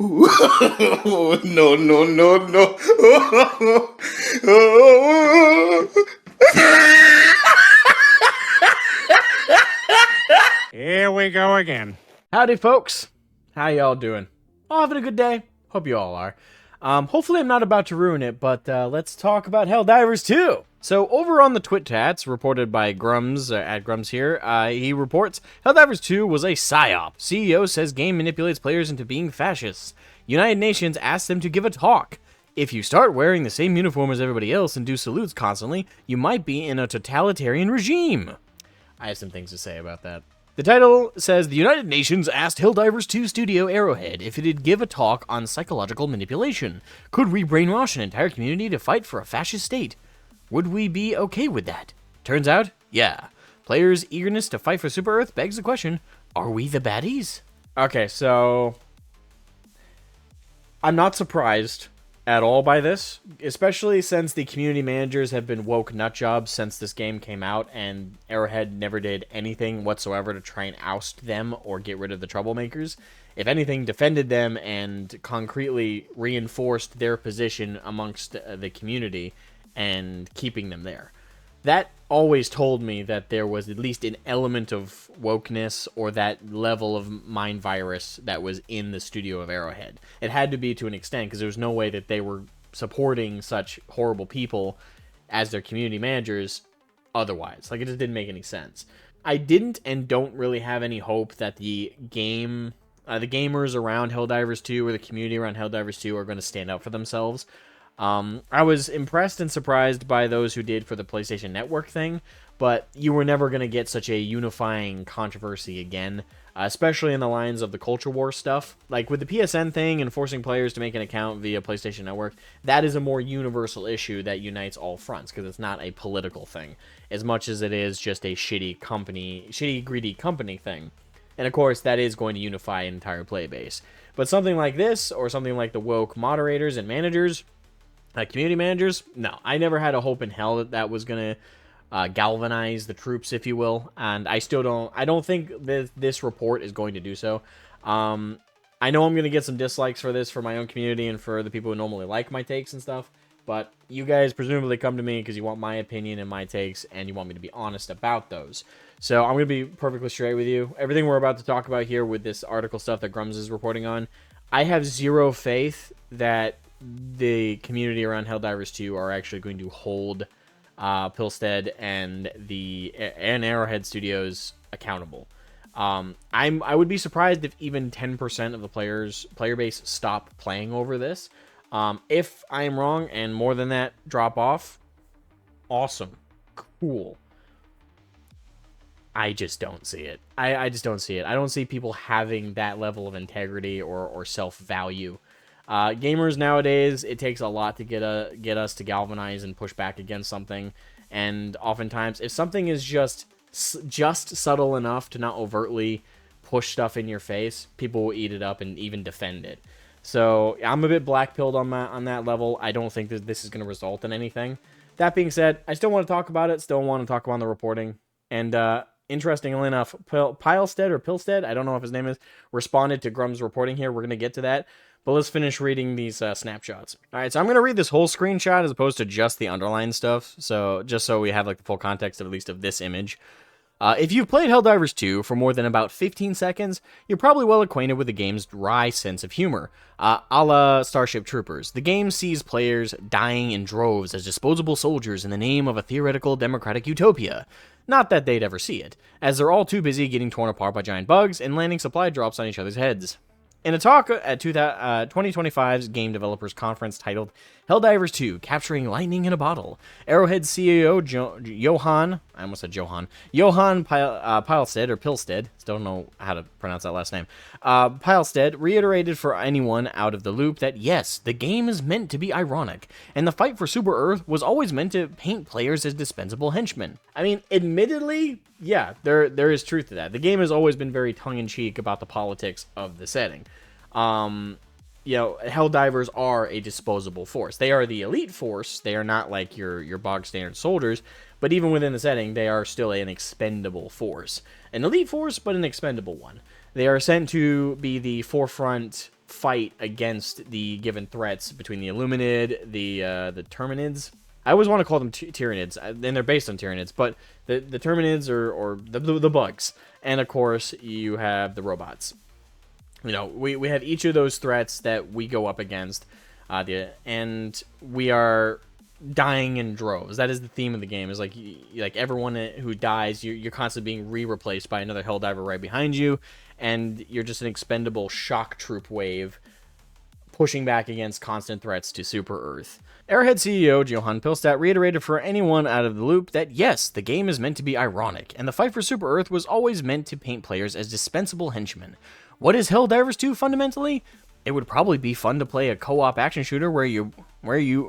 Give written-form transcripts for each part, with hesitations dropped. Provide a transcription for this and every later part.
No, no, no, no. Here we go again. Howdy, folks. How y'all doing? All having a good day? Hope you all are. Hopefully I'm not about to ruin it, but let's talk about Helldivers 2. So over on the Twit-Tats, reported by Grums, at Grums here, he reports, Helldivers 2 was a PSYOP. CEO says game manipulates players into being fascists. United Nations asked them to give a talk. If you start wearing the same uniform as everybody else and do salutes constantly, you might be in a totalitarian regime. I have some things to say about that. The title says, the United Nations asked Helldivers 2 studio Arrowhead if it'd give a talk on psychological manipulation. Could we brainwash an entire community to fight for a fascist state? Would we be okay with that? Turns out, yeah. Players' eagerness to fight for Super Earth begs the question, are we the baddies? Okay, so I'm not surprised at all by this, especially since the community managers have been woke nutjobs since this game came out, and Arrowhead never did anything whatsoever to try and oust them or get rid of the troublemakers. If anything, defended them and concretely reinforced their position amongst the community and keeping them there. That always told me that there was at least an element of wokeness or that level of mind virus that was in the studio of Arrowhead. It had to be to an extent, because there was no way that they were supporting such horrible people as their community managers otherwise. Like, it just didn't make any sense. I didn't and don't really have any hope that the gamers around Helldivers 2 or the community around Helldivers 2 are going to stand up for themselves. I was impressed and surprised by those who did for the PlayStation Network thing, but you were never going to get such a unifying controversy again, especially in the lines of the culture war stuff. Like with the PSN thing and forcing players to make an account via PlayStation Network, that is a more universal issue that unites all fronts, because it's not a political thing, as much as it is just a shitty, greedy company thing. And of course, that is going to unify an entire play base. But something like this, or something like the woke moderators and managers, community managers, no, I never had a hope in hell that that was going to galvanize the troops, if you will, and I don't think this report is going to do so. I know I'm going to get some dislikes for this for my own community and for the people who normally like my takes and stuff, but you guys presumably come to me because you want my opinion and my takes, and you want me to be honest about those. So I'm going to be perfectly straight with you. Everything we're about to talk about here with this article stuff that Grums is reporting on, I have zero faith that the community around Helldivers 2 are actually going to hold Pilstead and Arrowhead Studios accountable. I would be surprised if even 10% of the player base stop playing over this. If I am wrong and more than that drop off, awesome, cool. I just don't see it. I just don't see it. I don't see people having that level of integrity or self-value. Gamers nowadays, it takes a lot to get us to galvanize and push back against something, and oftentimes, if something is just subtle enough to not overtly push stuff in your face, people will eat it up and even defend it. So I'm a bit black-pilled on that level. I don't think that this is going to result in anything. That being said, I still want to talk about it. Still want to talk about the reporting. And interestingly enough, Pilstead, I don't know if his name is, responded to Grum's reporting here. We're going to get to that. But let's finish reading these snapshots. All right, so I'm going to read this whole screenshot as opposed to just the underlined stuff. So just so we have like the full context of at least of this image. If you've played Helldivers 2 for more than about 15 seconds, you're probably well acquainted with the game's dry sense of humor, a la Starship Troopers. The game sees players dying in droves as disposable soldiers in the name of a theoretical democratic utopia. Not that they'd ever see it, as they're all too busy getting torn apart by giant bugs and landing supply drops on each other's heads. In a talk at 2025's Game Developers Conference titled Helldivers 2, Capturing Lightning in a Bottle, Arrowhead CEO Johan Pilestead, or Pilstead, still don't know how to pronounce that last name, Pilestead reiterated for anyone out of the loop that yes, the game is meant to be ironic, and the fight for Super Earth was always meant to paint players as dispensable henchmen. I mean, admittedly, yeah, there is truth to that. The game has always been very tongue-in-cheek about the politics of the setting. You know, Helldivers are a disposable force. They are the elite force. They are not like your bog standard soldiers, but even within the setting, they are still an expendable force. An elite force, but an expendable one. They are sent to be the forefront fight against the given threats between the Illuminid, the Terminids. I always want to call them Tyranids, and they're based on Tyranids, but the Terminids or the bugs, and of course you have the robots. You know, we have each of those threats that we go up against, and we are dying in droves. That is the theme of the game. Is like everyone who dies, you're constantly being replaced by another Helldiver right behind you, and you're just an expendable shock troop wave pushing back against constant threats to Super Earth. Arrowhead CEO Johan Pilstadt reiterated for anyone out of the loop that yes, the game is meant to be ironic, and the fight for Super Earth was always meant to paint players as dispensable henchmen. What is Helldivers 2 fundamentally? It would probably be fun to play a co-op action shooter where you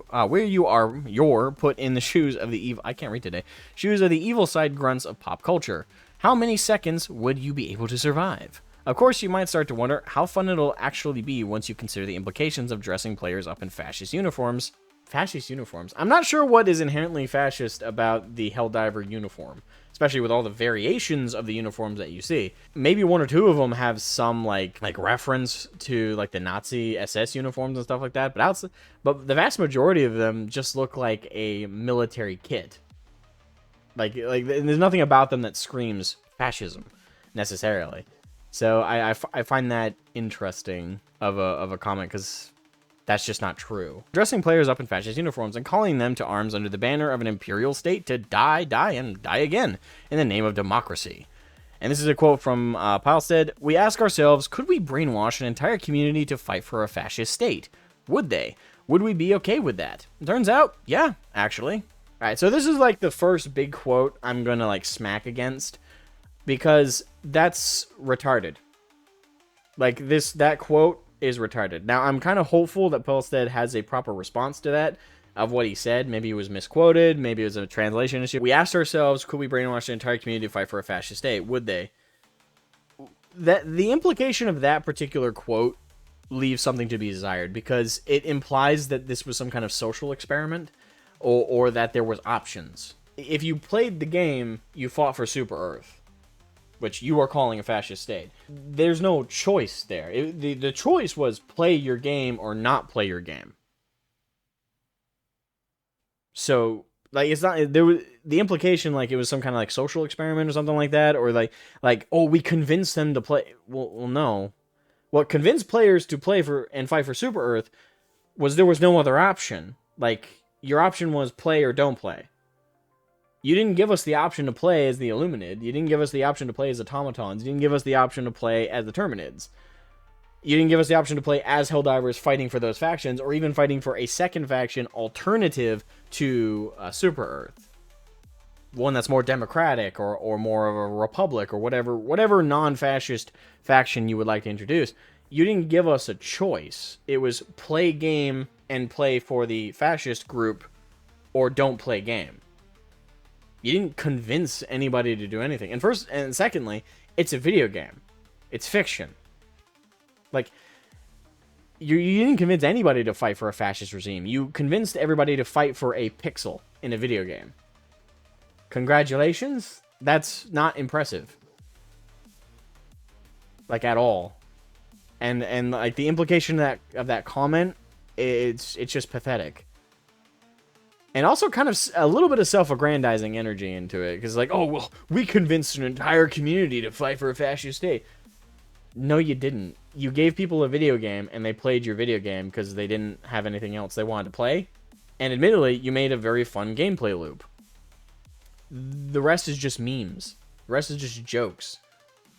are put in the shoes of the evil side grunts of pop culture. How many seconds would you be able to survive? Of course, you might start to wonder how fun it'll actually be once you consider the implications of dressing players up in fascist uniforms. Fascist uniforms? I'm not sure what is inherently fascist about the Helldiver uniform, especially with all the variations of the uniforms that you see. Maybe one or two of them have some like reference to like the Nazi SS uniforms and stuff like that, but the vast majority of them just look like a military kit. Like there's nothing about them that screams fascism necessarily. So I find that interesting of a comment, because that's just not true. Dressing players up in fascist uniforms and calling them to arms under the banner of an imperial state to die, and die again in the name of democracy. And this is a quote from Pilstead. We ask ourselves, could we brainwash an entire community to fight for a fascist state? Would they? Would we be okay with that? Turns out, yeah, actually. All right, so this is like the first big quote I'm gonna like smack against, because that's retarded. Like that quote is retarded. Now, I'm kind of hopeful that Pilstead has a proper response to that, of what he said. Maybe it was misquoted, maybe it was a translation issue. We asked ourselves, could we brainwash the entire community to fight for a fascist state? Would they? The implication of that particular quote leaves something to be desired, because it implies that this was some kind of social experiment, or that there was options. If you played the game, you fought for Super Earth, which you are calling a fascist state. There's no choice there. The choice was play your game or not play your game. So, like, it's not, there was the implication like it was some kind of like social experiment or something like that, or like oh, we convinced them to play. Well, no. What convinced players to play for and fight for Super Earth was there was no other option. Like, your option was play or don't play. You didn't give us the option to play as the Illuminid. You didn't give us the option to play as automatons. You didn't give us the option to play as the Terminids. You didn't give us the option to play as Helldivers fighting for those factions, or even fighting for a second faction alternative to Super Earth. One that's more democratic, or more of a republic, or whatever non-fascist faction you would like to introduce. You didn't give us a choice. It was play game and play for the fascist group, or don't play game. You didn't convince anybody to do anything. And secondly, it's a video game. It's fiction. Like, you didn't convince anybody to fight for a fascist regime. You convinced everybody to fight for a pixel in a video game. Congratulations. That's not impressive. Like, at all. And like the implication of that comment, it's just pathetic. And also kind of a little bit of self-aggrandizing energy into it. Because like, oh, well, we convinced an entire community to fight for a fascist state. No, you didn't. You gave people a video game, and they played your video game because they didn't have anything else they wanted to play. And admittedly, you made a very fun gameplay loop. The rest is just memes. The rest is just jokes.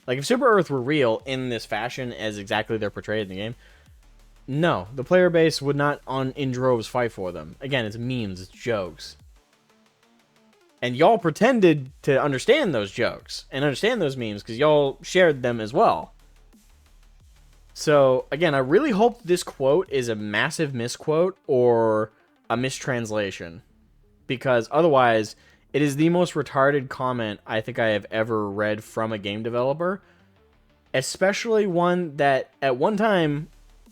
Like, if Super Earth were real in this fashion as exactly they're portrayed in the game, no, the player base would not in droves fight for them. Again, it's memes, it's jokes. And y'all pretended to understand those jokes and understand those memes because y'all shared them as well. So, again, I really hope this quote is a massive misquote or a mistranslation. Because otherwise, it is the most retarded comment I think I have ever read from a game developer. Especially one that, at one time,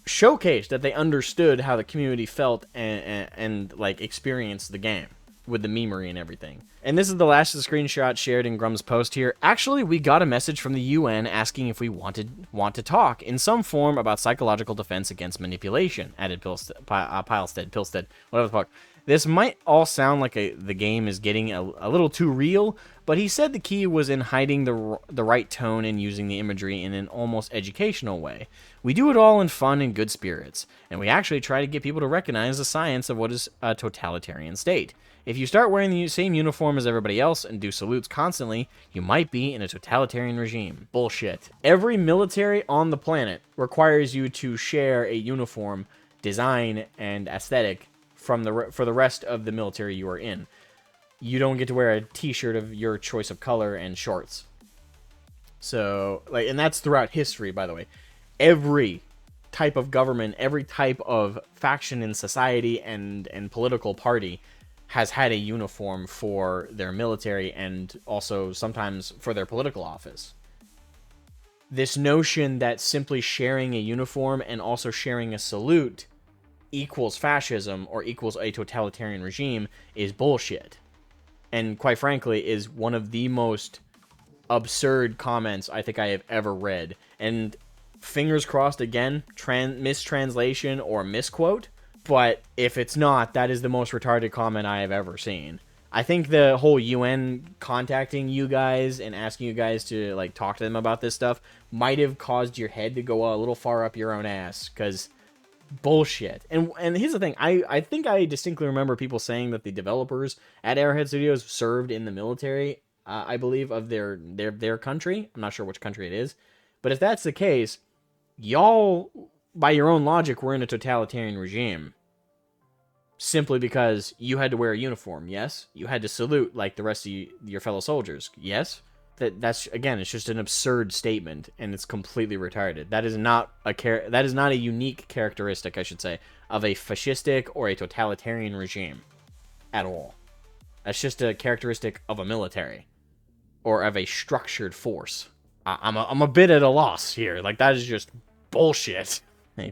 showcased that they understood how the community felt and like, experienced the game. with the memery and everything. And this is the last of the screenshot shared in Grum's post here. Actually, we got a message from the UN asking if we want to talk in some form about psychological defense against manipulation, added Pilstead, whatever the fuck. This might all sound like the game is getting a little too real, but he said the key was in hiding the right tone and using the imagery in an almost educational way. We do it all in fun and good spirits, and we actually try to get people to recognize the science of what is a totalitarian state. If you start wearing the same uniform as everybody else and do salutes constantly, you might be in a totalitarian regime. Bullshit. Every military on the planet requires you to share a uniform, design, and aesthetic for the rest of the military you are in. You don't get to wear a t-shirt of your choice of color and shorts. So, and that's throughout history, by the way. Every type of government, every type of faction in society and political party has had a uniform for their military and also sometimes for their political office. This notion that simply sharing a uniform and also sharing a salute equals fascism or equals a totalitarian regime is bullshit. And quite frankly, is one of the most absurd comments I think I have ever read. And fingers crossed again, mistranslation or misquote. But if it's not, that is the most retarded comment I have ever seen. I think the whole UN contacting you guys and asking you guys to like talk to them about this stuff might have caused your head to go a little far up your own ass, because bullshit. And here's the thing, I think I distinctly remember people saying that the developers at Arrowhead Studios served in the military, I believe, of their country. I'm not sure which country it is. But if that's the case, y'all, by your own logic, were in a totalitarian regime. Simply because you had to wear a uniform, yes? You had to salute like the rest of your fellow soldiers, yes? That's again, it's just an absurd statement, and it's completely retarded. That is not a unique characteristic, I should say, of a fascistic or a totalitarian regime at all. That's just a characteristic of a military or of a structured force. I'm a bit at a loss here. Like, that is just bullshit.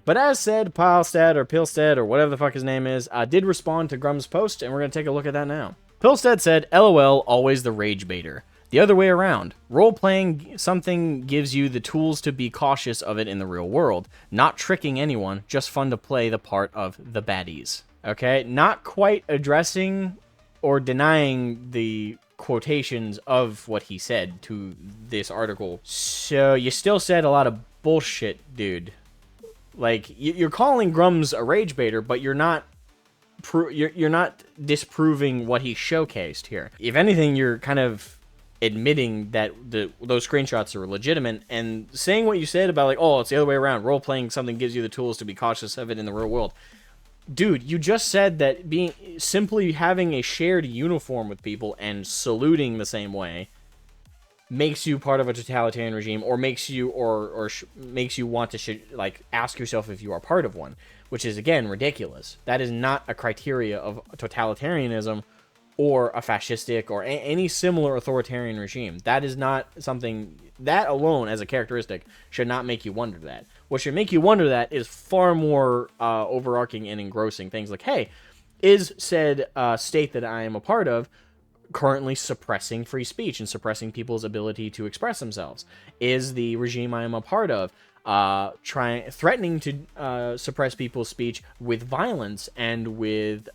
But as said, Pilstead or Pilstead or whatever the fuck his name is, did respond to Grum's post, and we're going to take a look at that now. Pilstead said, LOL, always the rage baiter. The other way around. Role-playing something gives you the tools to be cautious of it in the real world. Not tricking anyone, just fun to play the part of the baddies. Okay, not quite addressing or denying the quotations of what he said to this article. So you still said a lot of bullshit, dude. Like, you're calling Grums a rage baiter, but you're not disproving what he showcased here. If anything, you're kind of admitting that those screenshots are legitimate and saying what you said about, like, oh, it's the other way around. Role-playing something gives you the tools to be cautious of it in the real world. Dude, you just said that simply having a shared uniform with people and saluting the same way makes you part of a totalitarian regime, or makes you makes you want to ask yourself if you are part of one, which is again ridiculous. That is not a criteria of totalitarianism or a fascistic or any similar authoritarian regime. That is not something that alone as a characteristic should not make you wonder that. What should make you wonder that is far more overarching and engrossing things like, hey, is said state that I am a part of currently suppressing free speech and suppressing people's ability to express themselves? Is the regime I am a part of threatening to suppress people's speech with violence and with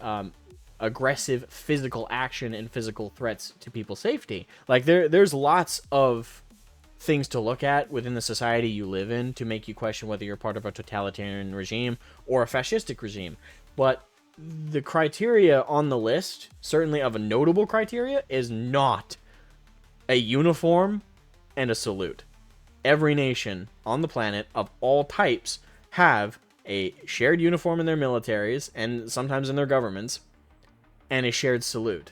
aggressive physical action and physical threats to people's safety? Like, there's lots of things to look at within the society you live in to make you question whether you're part of a totalitarian regime or a fascistic regime. But the criteria on the list, certainly of a notable criteria, is not a uniform and a salute. Every nation on the planet of all types have a shared uniform in their militaries and sometimes in their governments, and a shared salute.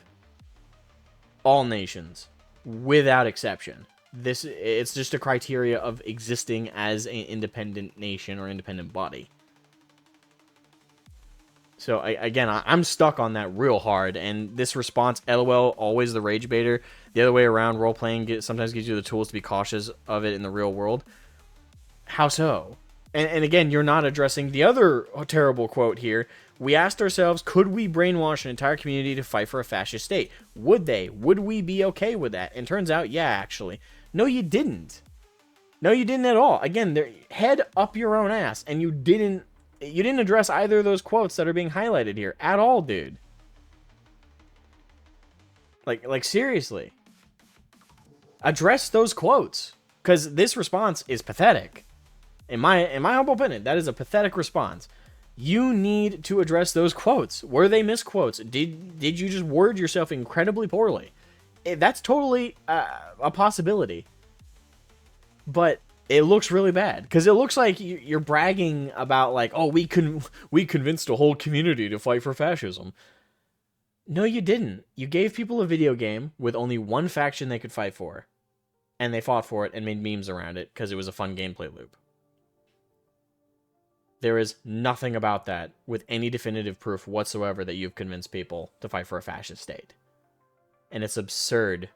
All nations, without exception. It's just a criteria of existing as an independent nation or independent body. So, I'm stuck on that real hard, and this response, LOL, always the rage baiter, the other way around, role-playing sometimes gives you the tools to be cautious of it in the real world. How so? And again, you're not addressing the other terrible quote here. We asked ourselves, could we brainwash an entire community to fight for a fascist state? Would they? Would we be okay with that? And turns out, yeah, actually. No, you didn't. No, you didn't at all. Again, head up your own ass, and you didn't address either of those quotes that are being highlighted here at all, dude. Like seriously. Address those quotes, because this response is pathetic. In my humble opinion, that is a pathetic response. You need to address those quotes. Were they misquotes? Did you just word yourself incredibly poorly? That's totally a possibility. But it looks really bad, because it looks like you're bragging about, like, oh, we convinced a whole community to fight for fascism. No, you didn't. You gave people a video game with only one faction they could fight for, and they fought for it and made memes around it because it was a fun gameplay loop. There is nothing about that with any definitive proof whatsoever that you've convinced people to fight for a fascist state. And it's absurd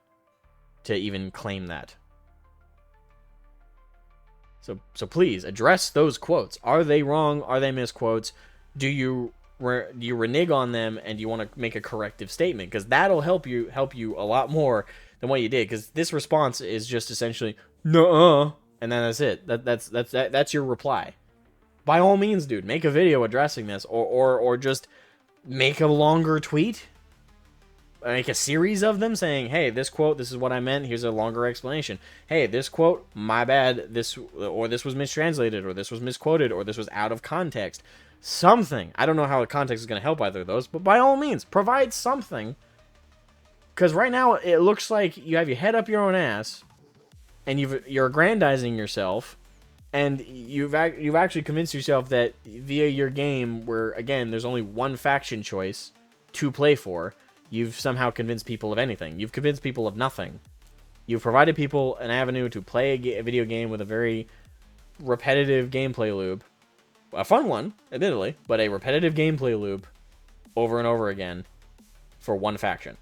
to even claim that. So please, address those quotes. Are they wrong? Are they misquotes? Do you renege on them, and do you want to make a corrective statement? Because that'll help you a lot more than what you did. Because this response is just essentially, nuh-uh, and then that's it. That's your reply. By all means, dude, make a video addressing this, or just make a longer tweet. Make a series of them saying, hey, this quote, this is what I meant, here's a longer explanation. Hey, this quote, my bad, this was mistranslated, or this was misquoted, or this was out of context. Something. I don't know how the context is going to help either of those, but by all means, provide something. Because right now, it looks like you have your head up your own ass, and you're aggrandizing yourself, and you've actually convinced yourself that via your game, where, again, there's only one faction choice to play for, you've somehow convinced people of anything. You've convinced people of nothing. You've provided people an avenue to play a video game with a very repetitive gameplay loop. A fun one, admittedly, but a repetitive gameplay loop over and over again for one faction.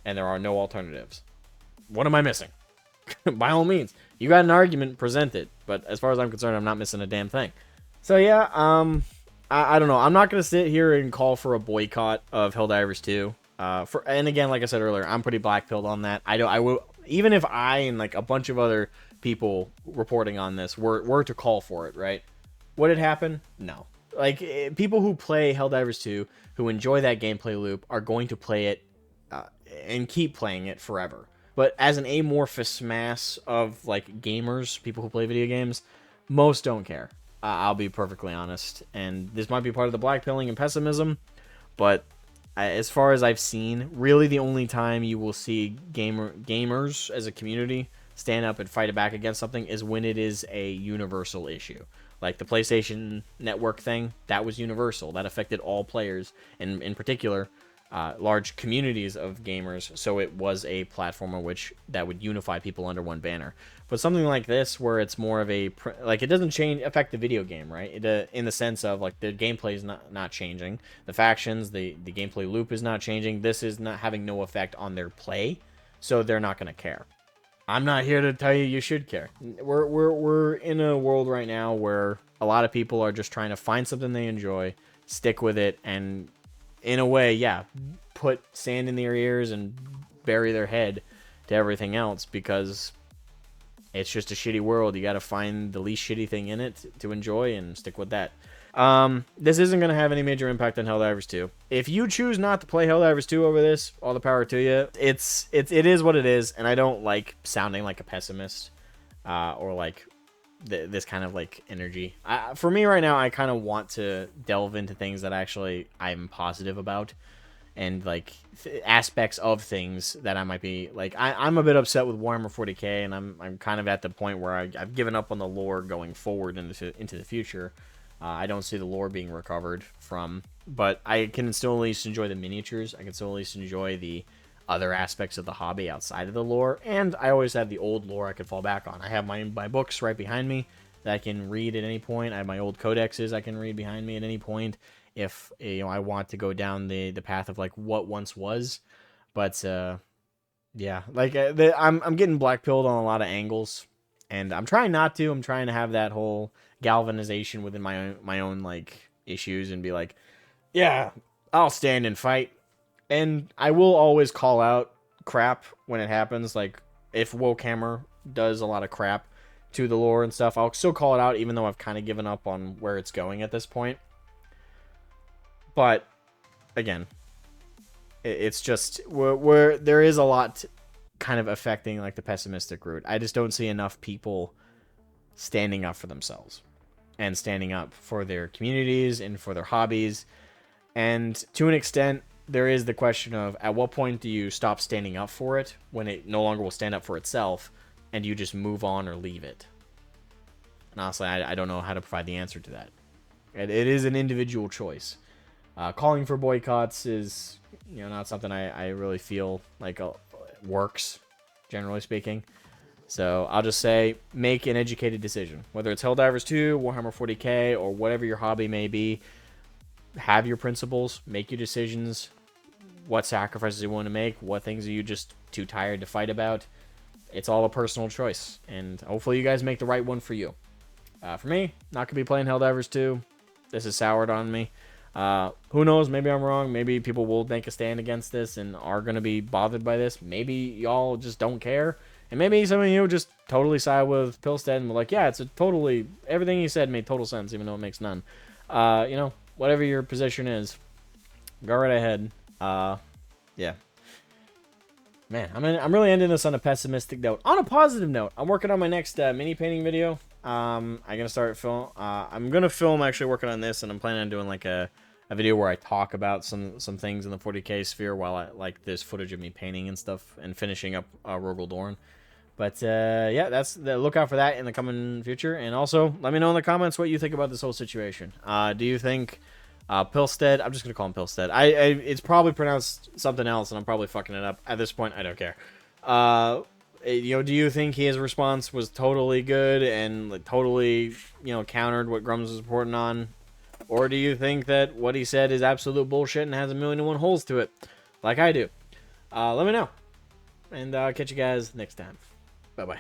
And there are no alternatives. What am I missing? By all means, you got an argument, present it. But as far as I'm concerned, I'm not missing a damn thing. So yeah, I don't know. I'm not going to sit here and call for a boycott of Helldivers 2. And again, like I said earlier, I'm pretty black-pilled on that. I will, even if I and like a bunch of other people reporting on this were to call for it, right? Would it happen? No. Like, people who play Helldivers 2, who enjoy that gameplay loop, are going to play it and keep playing it forever. But as an amorphous mass of like gamers, people who play video games, most don't care. I'll be perfectly honest, and this might be part of the blackpilling and pessimism, but as far as I've seen, really the only time you will see gamers as a community stand up and fight back against something is when it is a universal issue. Like the PlayStation Network thing, that was universal. That affected all players, and in particular, large communities of gamers, so it was a platform on which that would unify people under one banner. But something like this, where it's more of a, like, it doesn't affect the video game, right? In the sense of, like, the gameplay is not changing. The factions, the gameplay loop is not changing. This is not having no effect on their play, so they're not going to care. I'm not here to tell you should care. We're in a world right now where a lot of people are just trying to find something they enjoy, stick with it, and in a way, yeah, put sand in their ears and bury their head to everything else, because it's just a shitty world. You got to find the least shitty thing in it to enjoy and stick with that. This isn't going to have any major impact on Helldivers 2. If you choose not to play Helldivers 2 over this, all the power to you. It is what it is, and I don't like sounding like a pessimist or like this kind of like energy. For me right now, I kind of want to delve into things that actually I'm positive about, and like aspects of things that I might be like. I'm a bit upset with Warhammer 40k, and I'm kind of at the point where I've given up on the lore going forward into the future. I don't see the lore being recovered from, but I can still at least enjoy the miniatures. I can still at least enjoy the other aspects of the hobby outside of the lore, and I always have the old lore I could fall back on. I have my books right behind me that I can read at any point. I have my old codexes I can read behind me at any point if I want to go down the path of like what once was. But yeah, like I'm getting black pilled on a lot of angles, and I'm trying not to. I'm trying to have that whole galvanization within my own like issues and be like, yeah, I'll stand and fight. And I will always call out crap when it happens. Like, if Wokehammer does a lot of crap to the lore and stuff, I'll still call it out, even though I've kind of given up on where it's going at this point. But, again, it's just, where there is a lot kind of affecting, like, the pessimistic route. I just don't see enough people standing up for themselves and standing up for their communities and for their hobbies. And to an extent, there is the question of, at what point do you stop standing up for it when it no longer will stand up for itself, and you just move on or leave it? And honestly, I don't know how to provide the answer to that. It is an individual choice. Calling for boycotts is, not something I really feel like works, generally speaking. So I'll just say, make an educated decision. Whether it's Helldivers 2, Warhammer 40k, or whatever your hobby may be, have your principles, make your decisions, what sacrifices you want to make, what things are you just too tired to fight about. It's all a personal choice, and hopefully you guys make the right one for you. For me, not going to be playing Helldivers 2. This is soured on me. Who knows, maybe I'm wrong. Maybe people will make a stand against this and are going to be bothered by this. Maybe y'all just don't care. And maybe some of you just totally side with Pilstead and were like, yeah, everything he said made total sense, even though it makes none. Whatever your position is, go right ahead. Yeah. Man, I'm really ending this on a pessimistic note. On a positive note, I'm working on my next mini painting video. I'm gonna start film. I'm gonna film actually working on this, and I'm planning on doing like a video where I talk about some things in the 40k sphere while I like this footage of me painting and stuff and finishing up Rogel Dorn. But yeah, look out for that in the coming future. And also, let me know in the comments what you think about this whole situation. Do you think Pilstead? I'm just gonna call him Pilstead. It's probably pronounced something else, and I'm probably fucking it up. At this point, I don't care. Do you think his response was totally good and like, totally, countered what Grums was reporting on? Or do you think that what he said is absolute bullshit and has 1,000,001 holes to it, like I do? Let me know. And I'll catch you guys next time. Bye-bye.